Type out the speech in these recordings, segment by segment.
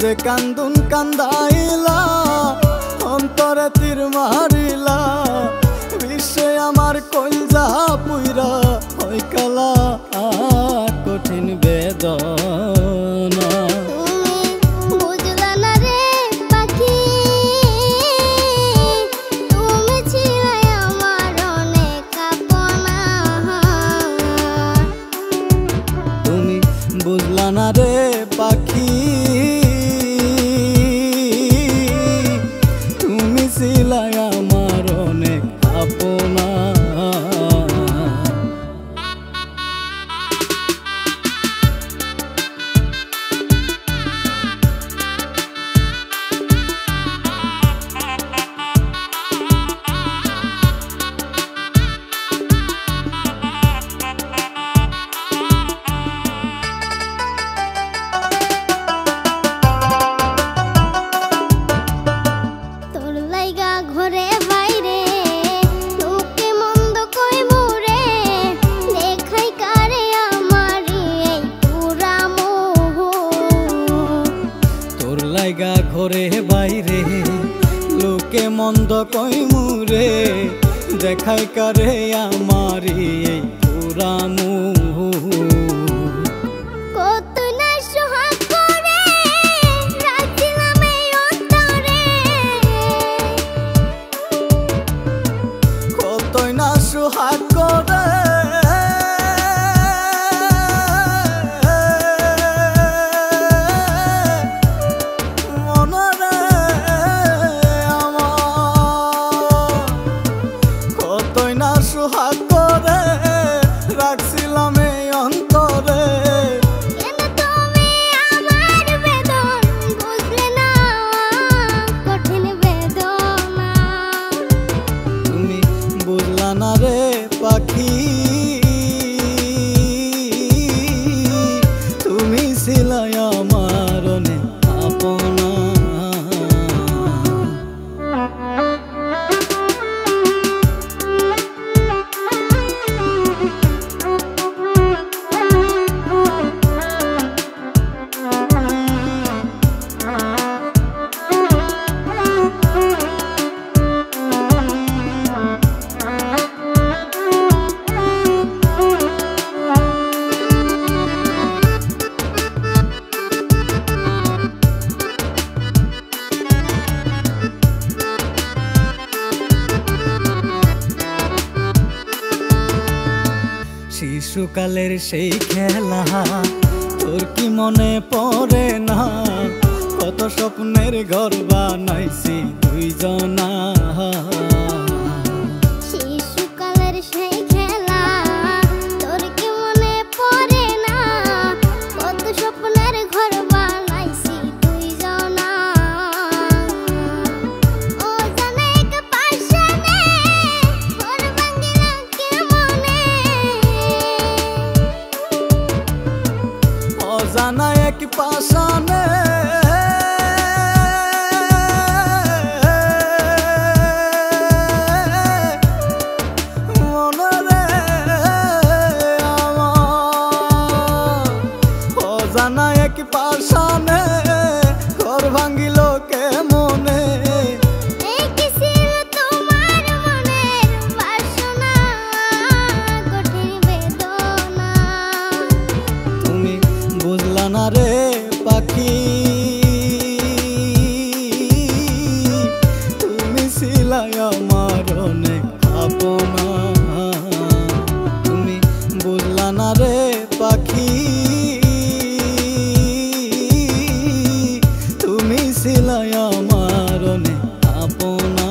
যে কান্দুন কান্দাইলা অন্তরে তীর মারিলা বিশ্বে আমার কইলজা পুইরা হয় কালা কঠিন বেদনা। বুঝলা না রে পাখি তুমি ছিলাই আমার অনেক আপনা। ঘরে বাইরে লোকে মন্দ কইবো রে দেখাই কারে আমারি এই পুরা মোহ। তোর লাইগা ঘরে বাইরে লোকে মন্দ কইমু রে দেখাই কারে আমারি এই পুরা মোহ। সুহাগ করে মনরে আমার কতই না সুহাগ করে রাখছিলাম এই অন্তরে। না রে পাখি তুমি ছিলাই আমার অনেক আপনা। শিশুকালের সেই খেলা তোর কি মনে পড়ে না কত স্বপ্নের ঘর বানাইছি দুইজনা। শিশুকালের সেই খেলা তোর কি মনে পড়ে না কত স্বপ্নের ঘর বানাইছি দুইজনা। ও জানে এক পাশানে ঘর ভাঙিলা কেমনে অজানা এক পাশানে মনরে আমার অজানা এক পাশানে ঘর ভাঙিল কেমনে। বুঝলা না রে পাখি তুমি ছিলাই আমার অনেক আপনা। তুমি বুঝলা না রে পাখি তুমি ছিলাই আমার অনেক আপনা।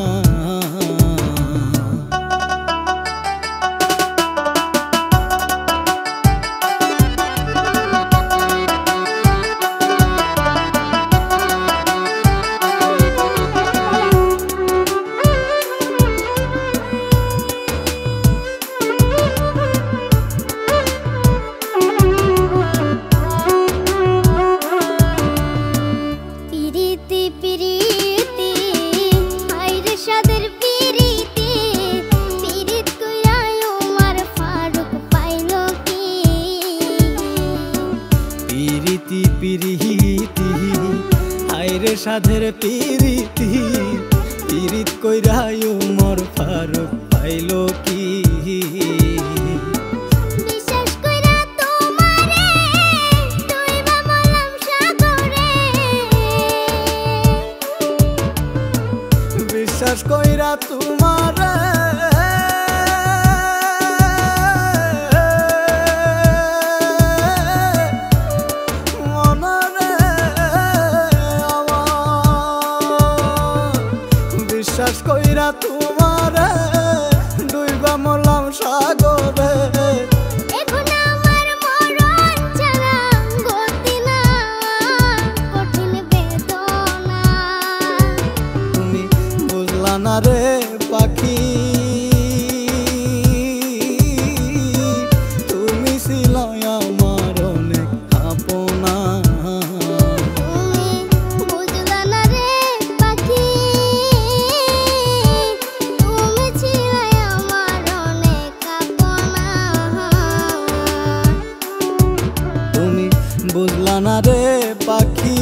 পিরিতি হাইরে সাধের পিরিতি পিরিত কইরাই উমর ফারুক পাইলো কি বিশ্বাস কইরা তোমারে ডুইবা মরলাম সাগরে বিশ্বাস কইরা তোমারে বিশ্বাস কইরা তোমারে ডুইবা মরলাম সাগরে এখন আমার মরণ ছাড়া গতি না কঠিন বেদনা তুমি বুঝলা না রে পাখি তুমি ছিলা আমার অনেক আপনা তুমি বুঝলা না রে পাখি তুমি ছিলে আমার অনেক আপনা তুমি বুঝলা না রে পাখি